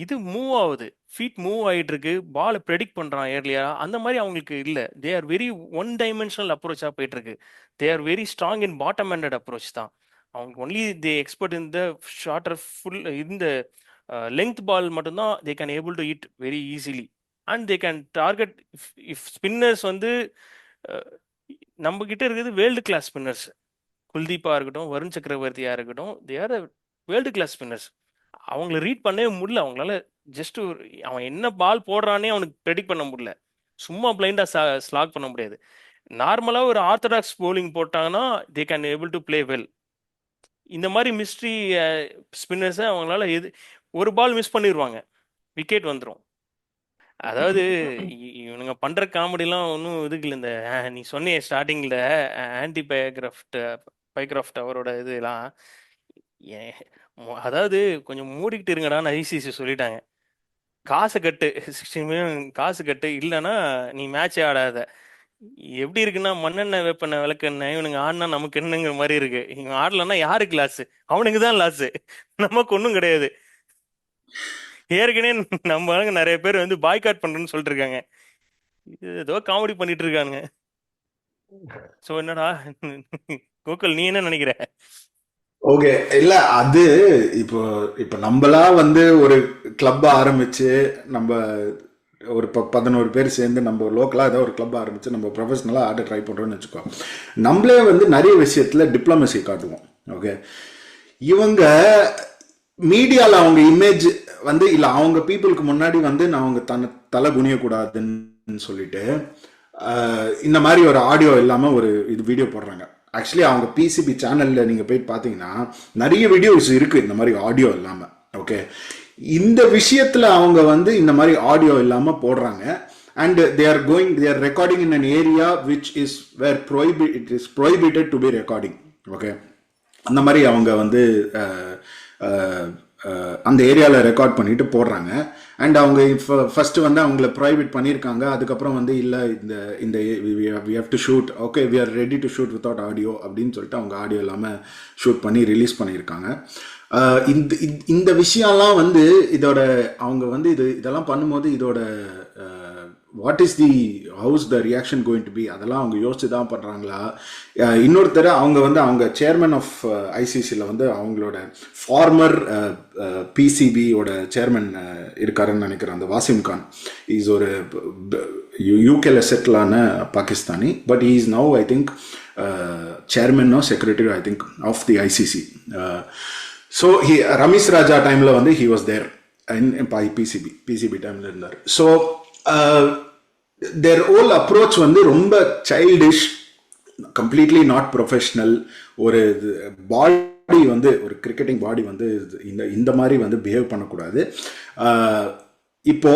இது மூவ் ஆகுது, ஃபீட் மூவ் ஆகிட்டு இருக்கு, பாலை ப்ரெடிக்ட் பண்றான் ஏர்லியா. அந்த மாதிரி அவங்களுக்கு இல்லை. They are very one dimensional அப்ரோச்சா போயிட்டு இருக்கு. They are very strong in bottom handed approach தான். அவங்க only they expert in the shorter full இந்த லெங்த் பால் மட்டும்தான் they can able to hit very easily. And they can target if spinners வந்து நம்ம கிட்ட இருக்கிறது வேர்ல்டு கிளாஸ் ஸ்பின்னர்ஸ். குல்தீப்பா இருக்கட்டும், வருண் சக்கரவர்த்தியா இருக்கட்டும், they are world class spinners. அவங்கள ரீட் பண்ணவே முடியல அவங்களால. ஜஸ்ட் அவன் என்ன பால் போடுறானே அவனுக்கு ப்ரெடிக்ட் பண்ண முடியல. சும்மா பிளைண்டா ஸ்லாக் பண்ண முடியாது. நார்மலா ஒரு ஆர்த்தடாக்ஸ் bowling போட்டாங்கன்னா தே can able to play well. இந்த மாதிரி மிஸ்ட்ரி ஸ்பின்னர்ஸை அவங்களால ஒரு பால் மிஸ் பண்ணிடுவாங்க, விக்கெட் வந்துடும். அதாவது இவனுங்க பண்ற காமெடிலாம் ஒன்றும் இதுக்கு இல்லை. இந்த நீ சொன்னியே ஸ்டார்டிங்ல ஆன்டி பைக்ராஃப்ட் அவரோட இதெல்லாம் அதாவது கொஞ்சம் மூடிக்கிட்டு இருங்கடான்னு ஐசிசி சொல்லிட்டாங்க. காசு கட்டு, 60 மில்லியன் காசு கட்டு, இல்லைன்னா நீ மேட்சே ஆடாத. எப்படி இருக்குன்னா மண்ணெண்ணெய் வேப்பெண்ணெய் விளக்கெண்ணெய் இவனுங்க ஆடினா நமக்கு என்னங்கிற மாதிரி இருக்கு. இவங்க ஆடலன்னா யாருக்கு லாஸ்? அவனுக்கு தான் லாஸ், நமக்கு ஒன்றும் கிடையாது. ஏற்கனவே நம்ம ஆளுங்க நிறைய பேர் வந்து பாய்காட் பண்றேன்னு சொல்லிட்டு இருக்காங்க. இது ஏதோ காமெடி பண்ணிட்டு இருக்கானுங்க. ஸோ என்னடா கோகுல், நீ என்ன நினைக்கிற? ஓகே, இல்ல அது இப்போ இப்போ நம்மளா வந்து ஒரு கிளப் ஆரம்பிச்சு நம்ம ஒரு 11 பேர் சேர்ந்து நம்ம லோக்கலாக ஏதோ ஒரு கிளப் ஆரம்பிச்சு நம்ம ப்ரொஃபஷனலாக ஆட ட்ரை பண்ணுறோம்னு வச்சுக்கோ. நம்மளே வந்து நிறைய விஷயத்துல டிப்ளமசி காட்டுவோம். ஓகே, இவங்க மீடியாவில் அவங்க இமேஜ் வந்து இல்லை அவங்க பீப்புளுக்கு முன்னாடி வந்து நான் அவங்க தலை குனியக்கூடாதுன்னு சொல்லிட்டு இந்த மாதிரி ஒரு ஆடியோ இல்லாமல் ஒரு இது வீடியோ போடுறாங்க. ஆக்சுவலி அவங்க பிசிபி சேனல்ல நீங்க போயிட்டு பார்த்தீங்கன்னா நிறைய வீடியோஸ் இருக்கு இந்த மாதிரி ஆடியோ இல்லாமல். ஓகே, இந்த விஷயத்துல அவங்க வந்து இந்த மாதிரி ஆடியோ இல்லாமல் போடுறாங்க. And they are recording in an area which is where it is prohibited to be recording. Okay, அந்த மாதிரி அவங்க வந்து அந்த ஏரியாவில் ரெக்கார்ட் பண்ணிட்டு போடுறாங்க. அண்ட் அவங்க ஃபர்ஸ்ட் வந்து அவங்கள ப்ரைவேட் பண்ணியிருக்காங்க. அதுக்கப்புறம் வந்து இல்லை இந்த இந்த we have to shoot, okay we are ready to shoot without audio அப்படின்னு சொல்லிட்டு அவங்க ஆடியோ இல்லாமல் ஷூட் பண்ணி ரிலீஸ் பண்ணியிருக்காங்க. இந்த விஷயம்லாம் வந்து இதோட அவங்க வந்து இதெல்லாம் பண்ணும்போது இதோட what is the how's the reaction going to be அதெல்லாம் அவங்க யோசிச்சு தான் பண்ணுறாங்களா? இன்னொருத்தர் அவங்க வந்து அவங்க சேர்மன் ஆஃப் ஐசிசியில் வந்து அவங்களோட ஃபார்மர் பிசிபியோட சேர்மன் இருக்காருன்னு நினைக்கிறேன், அந்த வாசிம் கான். இஸ் ஒரு யூகேல செட்டில் ஆன Pakistani, but he is now I think chairman secretary I think of the ICC. So Ramesh Raja டைமில் வந்து he was there in PCB டைமில் இருந்தார். ஸோ their whole approach வந்து ரொம்ப சைல்டிஷ், கம்ப்ளீட்லி நாட் ப்ரொஃபஷனல். ஒரு பாடி வந்து ஒரு கிரிக்கெட்டிங் பாடி வந்து இந்த மாதிரி வந்து பிஹேவ் பண்ணக்கூடாது. இப்போ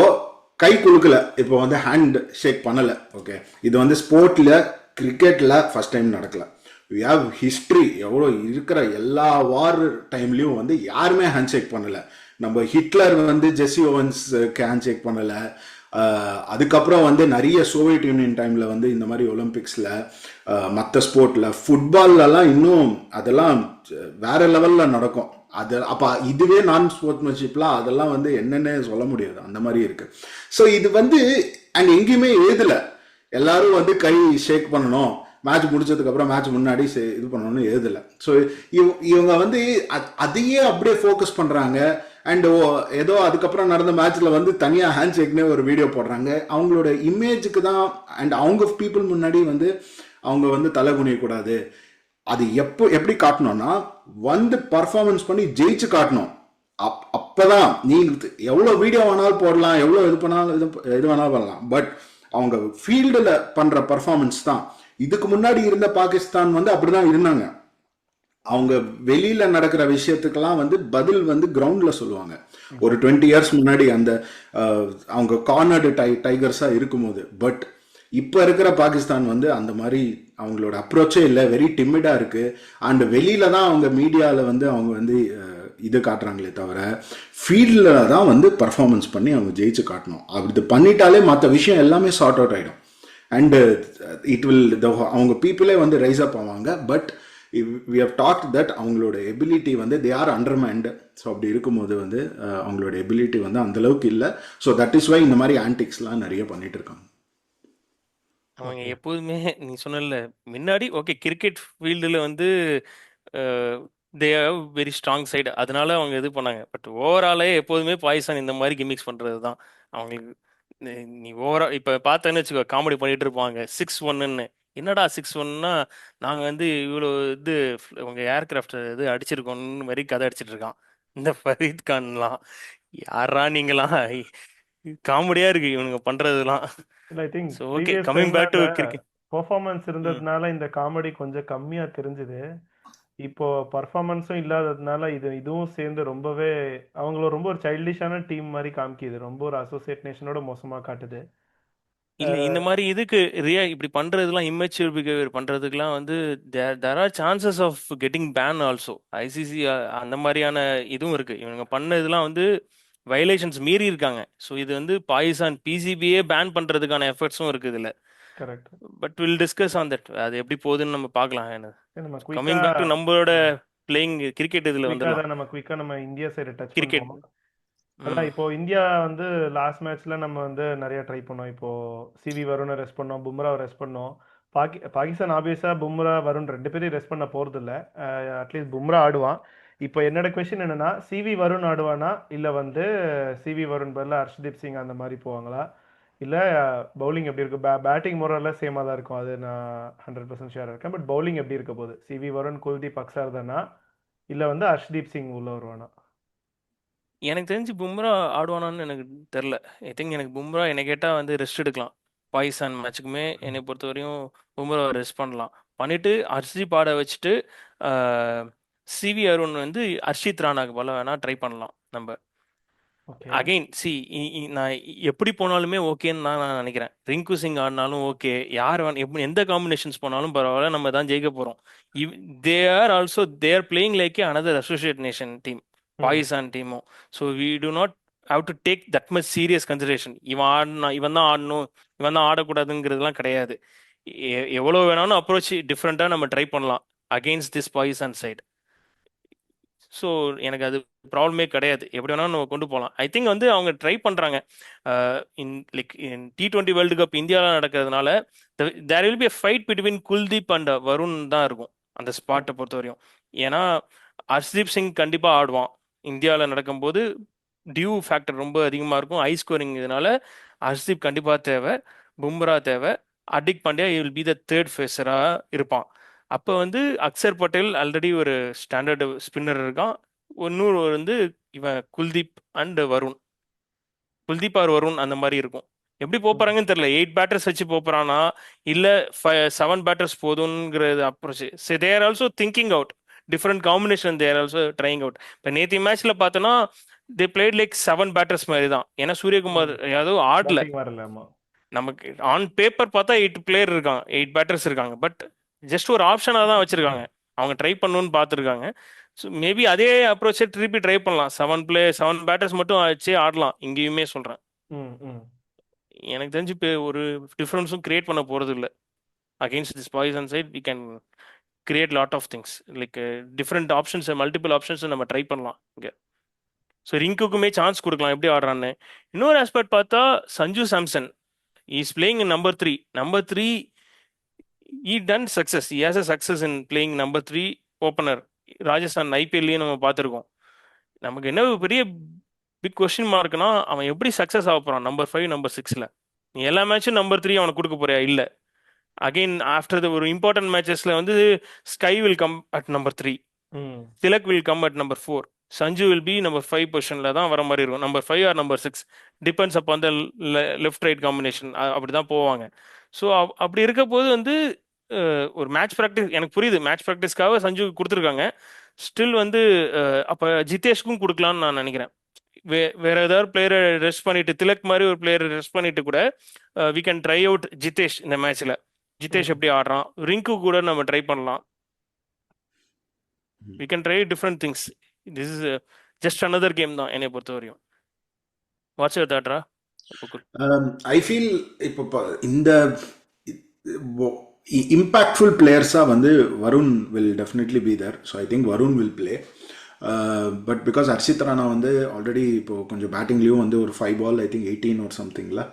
கை குலுக்கல, இப்போ வந்து ஹேண்ட் ஷேக் பண்ணலை. ஓகே, இது வந்து ஸ்போர்ட்ல கிரிக்கெட்ல ஃபர்ஸ்ட் டைம் நடக்கல. வி ஹாவ் ஹிஸ்ட்ரி, எவ்வளோ இருக்கிற எல்லா வார் டைம்லையும் வந்து யாருமே ஹேண்ட் ஷேக் பண்ணலை. நம்ம ஹிட்லர் வந்து ஜெஸ்ஸி ஓவன்ஸ்க்கு ஹேண்ட் ஷேக் பண்ணலை. அதுக்கப்புறம் வந்து நிறைய சோவியட் யூனியன் டைமில் வந்து இந்த மாதிரி ஒலிம்பிக்ஸில் மற்ற ஸ்போர்ட்டில் ஃபுட்பால்லலாம் இன்னும் அதெல்லாம் வேற லெவலில் நடக்கும். அது அப்போ இதுவே நான் ஸ்போர்ட்ஸ்மேன்ஷிப்லாம் அதெல்லாம் வந்து என்னென்ன சொல்ல முடியாது, அந்த மாதிரி இருக்கு. ஸோ இது வந்து அண்ட் எங்கேயுமே எழுதலை எல்லாரும் வந்து கை ஷேக் பண்ணணும், மேட்ச் முடிச்சதுக்கப்புறம் மேட்ச் முன்னாடி இது பண்ணணும்னு எழுதலை. ஸோ இவங்க வந்து அதையே அப்படியே ஃபோக்கஸ் பண்ணுறாங்க. அண்ட் ஏதோ அதுக்கப்புறம் நடந்த மேட்ச்ல வந்து தனியாக ஹேண்ட் ஷேக்னே ஒரு வீடியோ போடுறாங்க. அவங்களோட இமேஜுக்கு தான். அண்ட் அவங்க பீப்புள் முன்னாடி வந்து அவங்க வந்து தலை குனியக்கூடாது. அது எப்படி காட்டணும்னா வந்து பர்ஃபார்மன்ஸ் பண்ணி ஜெயிச்சு காட்டணும். அப்பதான் நீ எவ்வளோ வீடியோ வேணாலும் போடலாம், எவ்வளோ இது பண்ணாலும் இது வேணாலும் பண்ணலாம். பட் அவங்க ஃபீல்டில் பண்ற பர்ஃபார்மன்ஸ் தான். இதுக்கு முன்னாடி இருந்த பாகிஸ்தான் வந்து அப்படிதான் இருந்தாங்க. அவங்க வெளியில நடக்கிற விஷயத்துக்கெல்லாம் வந்து பதில் வந்து கிரவுண்ட்ல சொல்லுவாங்க. ஒரு 20 இயர்ஸ் முன்னாடி அந்த அவங்க கார்னர்டு டைகர்ஸா இருக்கும்போது. பட் இப்ப இருக்கிற பாகிஸ்தான் வந்து அந்த மாதிரி அவங்களோட அப்ரோச்சே இல்லை, வெரி டிமிடா இருக்கு. அண்ட் வெளியில தான் அவங்க மீடியால வந்து அவங்க வந்து இது காட்டுறாங்களே தவிர ஃபீல்டில் தான் வந்து பர்ஃபார்மன்ஸ் பண்ணி அவங்க ஜெயிச்சு காட்டணும். அப்படி பண்ணிட்டாலே மற்ற விஷயம் எல்லாமே சார்ட் அவுட் ஆகிடும். அண்ட் இட் வில் அவங்க பீப்புளே வந்து ரைஸ் அப் ஆவாங்க. But we have talked that அவங்களோட எபிலிட்டி வந்து they are undermined. ஸோ அப்படி இருக்கும்போது வந்து அவங்களோட எபிலிட்டி வந்து அந்த அளவுக்கு இல்லை. ஸோ தட் இஸ் வை இந்த மாதிரி ஆன்டிக்ஸ்லாம் நிறைய பண்ணிட்டு இருக்காங்க. அவங்க எப்போதுமே நீ சொன்னல முன்னாடி ஓகே கிரிக்கெட் ஃபீல்டில் வந்து they have very strong side, அதனால அவங்க இது பண்ணாங்க. பட் ஓவராலே எப்போதுமே பாகிஸ்தான் இந்த மாதிரி கிமிக்ஸ் பண்ணுறது தான் அவங்களுக்கு. நீ ஓவரா இப்போ பார்த்தேன்னு வச்சுக்கோ, காமெடி பண்ணிட்டு இருப்பாங்க 6-1. என்னடா 6-1னா நாங்கள் வந்து இவ்வளோ இது உங்கள் ஏர்கிராஃப்ட் இது அடிச்சிருக்கோன்னு மாதிரி கதை அடிச்சிட்டு இருக்கான் இந்த ஃபரீத் கான்லாம். யாரா நீங்களாம்? காமெடியாக இருக்கு இவனுங்க பண்ணுறதுலாம். இல்லை, I think so okay, previous coming டைம்ல பேக் டு அந்த கிரிக்கெட். பெர்ஃபார்மன்ஸ் ம் இருந்ததுனால இந்த காமெடி கொஞ்சம் கம்மியா தெரிஞ்சுது. இப்போ பர்ஃபார்மன்ஸும் இல்லாததுனால இதுவும் சேர்ந்து ரொம்பவே அவங்கள ரொம்ப ஒரு சைல்டிஷான டீம் மாதிரி காமிக்குது. ரொம்ப ஒரு அசோசியேட் நேஷனோட மோசமா காட்டுது. இல்லை, இந்த மாதிரி இதுக்கு இப்படி பண்ணுறதுலாம் இம்மெச்சூர் பிஹேவியர் பண்ணுறதுக்குலாம் வந்து there are chances of getting ban also. ICC அந்த மாதிரியான இதுவும் இருக்குது. இவங்க பண்ணதெல்லாம் வந்து வயலேஷன்ஸ் மீறி இருக்காங்க. ஸோ இது வந்து பாகிஸ்தான் பிசிபியே பேன் பண்ணுறதுக்கான எஃபர்ட்ஸும் இருக்குது இதில். Correct. But will discuss on that. அது எப்படி போகுதுன்னு நம்ம பார்க்கலாம். நம்ம கம்மிங் குயிக்கா பேக் டு நம்மளோட பிளேயிங் கிரிக்கெட் இதில் குயிக்கா வந்துடலாம். தான் நம்ம குயிக்கா நம்ம இந்தியா சைடு டச் கிரிக்கெட். பண்ணுவோம். அதான் இப்போ இந்தியா வந்து லாஸ்ட் மேட்ச்ல நம்ம வந்து நிறைய ட்ரை பண்ணோம். இப்போ சிவி வருணை ரெஸ்ட் பண்ணோம், பும்ராவை ரெஸ்ட் பண்ணோம். பாகிஸ்தான் ஆப்வியஸா பும்ரா வருண் ரெண்டு பேரையும் ரெஸ்ட் பண்ண போறது இல்ல. அட்லீஸ்ட் பும்ரா ஆடுவான். இப்போ என்னோட கொஸ்டின் என்னன்னா, சிவி வருண் ஆடுவானா இல்ல வந்து சிவி வருண் பதிலா ஹர்ஷ்தீப் சிங் அந்த மாதிரி போவாங்களா, இல்ல பவுலிங் எப்படி இருக்கு? பேட்டிங் மோரல்ல சேமா தான் இருக்கும், அது நான் 100% ஷியரா இருக்கேன். பட் பவுலிங் எப்படி இருக்க போகுது? சிவி வருண், குல்தீப் அக்ஸர் தானா இல்ல வந்து ஹர்ஷ்தீப் சிங் உள்ள வருவானா? எனக்கு தெரிஞ்சு பும்ரா ஆடுவானான்னு எனக்கு தெரில. ஐ திங்க் எனக்கு பும்ரா என்னை கேட்டால் வந்து ரெஸ்ட் எடுக்கலாம். பாகிஸ்தான் மேட்சுக்குமே என்னை பொறுத்தவரையும் பும்ரா ரெஸ்ட் பண்ணலாம். பண்ணிவிட்டு ஹர்ஷித் ஆட வச்சுட்டு சிவி அருண் வந்து ஹர்ஷித் ராணாக்கு போல வேணால் ட்ரை பண்ணலாம் நம்ம. ஓகே. அகைன் நான் எப்படி போனாலுமே ஓகேன்னு தான் நான் நினைக்கிறேன். ரிங்கு சிங் ஆடினாலும் ஓகே, யார் எப்படி எந்த காம்பினேஷன்ஸ் போனாலும் பரவாயில்ல, நம்ம தான் ஜெயிக்க போகிறோம். They are also there playing like another associate nation team, Pakistan டீமும். So we do not have to take that much serious consideration. இவன் தான் ஆடணும், இவன் தான் ஆடக்கூடாதுங்கிறதுலாம் கிடையாது. எவ்வளோ வேணாலும் அப்ரோச் டிஃப்ரெண்ட்டாக நம்ம ட்ரை பண்ணலாம் against this Pakistan side. So எனக்கு அது ப்ராப்ளமே கிடையாது. எப்படி வேணாலும் நம்ம கொண்டு போகலாம். ஐ திங்க் வந்து அவங்க ட்ரை பண்ணுறாங்க. இன் T20 வேர்ல்டு கப் இந்தியாவில் நடக்கிறதுனால there will be a fight between Kuldeep and Varun தான் இருக்கும் அந்த ஸ்பாட்டை பொறுத்த வரையும். ஏன்னா ஹர்ஷ்தீப் சிங் கண்டிப்பாக ஆடுவான். இந்தியாவில் நடக்கும்போது டியூ ஃபேக்டர் ரொம்ப அதிகமாக இருக்கும், ஹை ஸ்கோரிங். இதனால ஹர்ஷ்தீப் கண்டிப்பாக தேவை, பும்ரா தேவை, Hardik Pandya will be the third ஃபேஸராக இருப்பான். அப்போ வந்து அக்சர் பட்டேல் ஆல்ரெடி ஒரு ஸ்டாண்டர்டு ஸ்பின்னர் இருக்கான். இன்னொரு வந்து இவன் குல்தீப் அண்ட் வருண், குல்தீப் ஆர் வருண் அந்த மாதிரி இருக்கும். எப்படி போறாங்கன்னு தெரியல. 8 பேட்டர்ஸ் வச்சு போறானா இல்ல 7 பேட்டர்ஸ் போதுங்கிறது அப்ரோச். They're also thinking out different combination, they're also trying out. இப்போ நேற்று மேட்ச்ல பார்த்தோன்னா தே பிளேட் லைக் 7 பேட்டர்ஸ் மாதிரி தான். ஏன்னா சூரியகுமார் யாதவ் ஆடல. நமக்கு ஆன் பேப்பர் பார்த்தா 8 பிளேயர் இருக்காங்க, 8 பேட்டர்ஸ் இருக்காங்க. பட் ஜஸ்ட் ஒரு ஆப்ஷனாக தான் வச்சிருக்காங்க. அவங்க ட்ரை பண்ணணும்னு பார்த்துருக்காங்க. ஸோ மேபி அதே அப்ரோச்சை திருப்பி ட்ரை பண்ணலாம். 7 பேட்டர்ஸ் மட்டும் வச்சு ஆடலாம் இங்கேயுமே சொல்கிறேன். எனக்கு தெரிஞ்சு இப்போ ஒரு டிஃப்ரென்ஸும் கிரியேட் பண்ண போகிறது இல்லை. Against this Pakistan side we can create lot of things like different options, multiple options நம்ம ட்ரை பண்ணலாம் இங்கே. ஸோ ரிங்குக்குமே சான்ஸ் கொடுக்கலாம் எப்படி ஆடுறான்னு. இன்னொரு ஆஸ்பெக்ட் பார்த்தா Sanju Samson is playing number 3. Number 3 he done success. He has a success in playing number 3 opener. Rajasthan ஐபிஎல்லையும் நம்ம பார்த்துருக்கோம். நமக்கு என்ன பெரிய பிக் கொஸ்டின் மார்க்னா அவன் எப்படி சக்ஸஸ் ஆக போகிறான் நம்பர் 5 நம்பர் 6ல. நீ எல்லா மேட்சும் நம்பர் 3 அவனை கொடுக்க போறியா? இல்லை. அகெயின் ஆஃப்டர் த ஒரு இம்பார்ட்டன்ட் மேட்சஸில் வந்து sky will come at number 3, Tilak will come at number 4, Sanju will be number 5 பொசிஷனில் தான் வர மாதிரி இருக்கும். நம்பர் 5 ஆர் நம்பர் 6 டிபெண்ட்ஸ் அப்போ அந்த லெஃப்ட் ரைட் காம்பினேஷன் அப்படி தான் போவாங்க. ஸோ அப்படி இருக்க போது வந்து ஒரு மேட்ச் ப்ராக்டிஸ் எனக்கு புரியுது, மேட்ச் ப்ராக்டிஸ்க்காக சஞ்சு கொடுத்துருக்காங்க. ஸ்டில் வந்து அப்போ ஜிதேஷ்க்கும் கொடுக்கலான்னு நான் நினைக்கிறேன். வேற ஏதாவது பிளேயரை ரெஸ்ட் பண்ணிட்டு, திலக் மாதிரி ஒரு பிளேயரை ரெஸ்ட் பண்ணிட்டு கூட we can try out Jitesh இந்த மேட்ச்ல. ஜிதேஷ் எப்படி ஆடுறான், ரிங்கு கூட நம்ம ட்ரை பண்ணலாம். We can try different things. This is just another game தான் என்னை பொறுத்த வரையும். வாட்ஸ் யுவர் தாட்ரா? ஐ ஃபீல் இப்போ இந்த impactful players வந்து Varun will definitely be there. So I think Varun will play. But because Harshit Rana வந்து ஆல்ரெடி இப்போ கொஞ்சம் பேட்டிங்லேயும் வந்து ஒரு 5 ball I think 18 or somethingல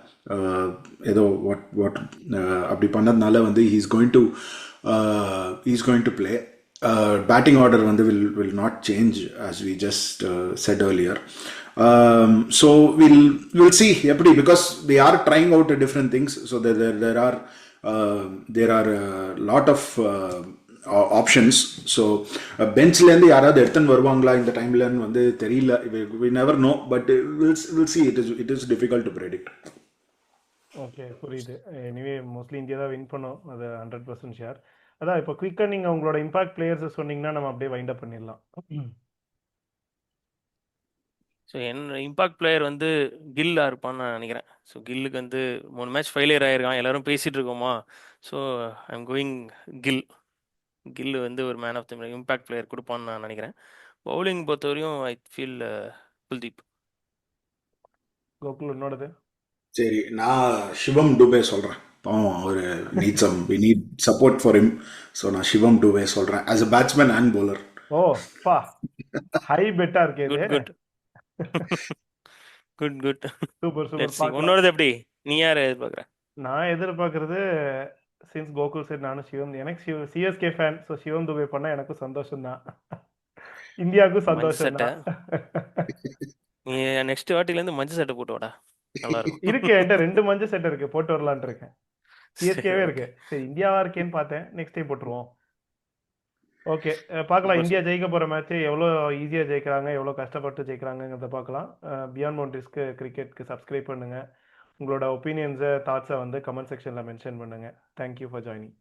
ஏதோ வாட் அப்படி பண்ணதுனால வந்து he's going to play. Batting order வந்து will not change as we just said earlier. So we'll see எப்படி, because they are trying out different things. So there are there are lot of options. So பெஞ்ச்லேருந்து யாராவது எடுத்துன்னு வருவாங்களா இந்த டைம்லன்னு வந்து தெரியல. We never know, but will see. It is difficult to predict. Okay, புரியுது. எனிவே மோஸ்ட்லி இந்தியா தான் வின் பண்ணும், அது 100% ஷேர். அதான் இப்போ குயிக்காக நீங்கள் உங்களோட இம்பாக்ட் பிளேயர்ஸ் சொன்னீங்கன்னா நம்ம அப்படியே வைண்ட் அப் பண்ணிடலாம். ஸோ என்னோட இம்பாக்ட் பிளேயர் வந்து கில்லா இருப்பான்னு நான் நினைக்கிறேன். ஸோ கில்லுக்கு வந்து 3 மேட்ச் ஃபெயிலியர் ஆயிருக்கான், எல்லாரும் பேசிட்டு இருக்கோமா. So I'm going Gill. Gill வந்து ஒரு man of the impact player கொடுப்பான்னு நான் நினைக்கிறேன். பவுலிங் பொறுத்தவரையும் ஐ ஃபீல் குல்தீப். கோகுல் என்னோடது? சரி, நான் சிவம் டுபே சொல்கிறேன். பாவம் அவர் we need support for him. So நான் சிவம் டுபே சொல்கிறேன் as a batsman and bowler. ஓ பா, ஹை பெட்டா இருக்கே இது. Good good good good. Super super, let's see. பார்க்கலாம். உன்னோடது எப்படி? நீ யாரை எதிர்பார்க்குற? நான் எதிர்பார்க்கறது சின்ஸ் கோகுல் சைடு நானும் சிவம். எனக்கு சிஎஸ்கே ஃபேன், ஸோ சிவம் துபே பண்ணா எனக்கும் சந்தோஷம் தான், இந்தியாவுக்கும் மஞ்சள் சந்தோஷம் சட்டை. தான். நீ நெக்ஸ்ட் வாட்டிலேருந்து மஞ்சள் சட்டை போட்டு வாடா, நல்லா இருக்கும். இருக்கு, என்கிட்ட 2 மஞ்சள் செட் இருக்கு, போட்டு வரலான்னு இருக்கேன். சிஎஸ்கேவே இருக்கு. சரி, இந்தியாவா இருக்கேன்னு பார்த்தேன், நெக்ஸ்ட் டைம் போட்டுருவோம். ஓகே, பார்க்கலாம். Super, இந்தியா ஜெயிக்க போற மேட்ச் எவ்வளோ ஈஸியா ஜெயிக்கிறாங்க, எவ்வளோ கஷ்டப்பட்டு ஜெயிக்கிறாங்கிறத பார்க்கலாம். பியாண்ட் பவுண்டரிஸ்க்கு கிரிக்கெட்க்கு சப்ஸ்கிரைப் பண்ணுங்க. உங்களோட ஒப்பீனியன்ஸை, தாட்ஸை வந்து கமெண்ட் செக்ஷன்ல மென்ஷன் பண்ணுங்க. Thank you for joining.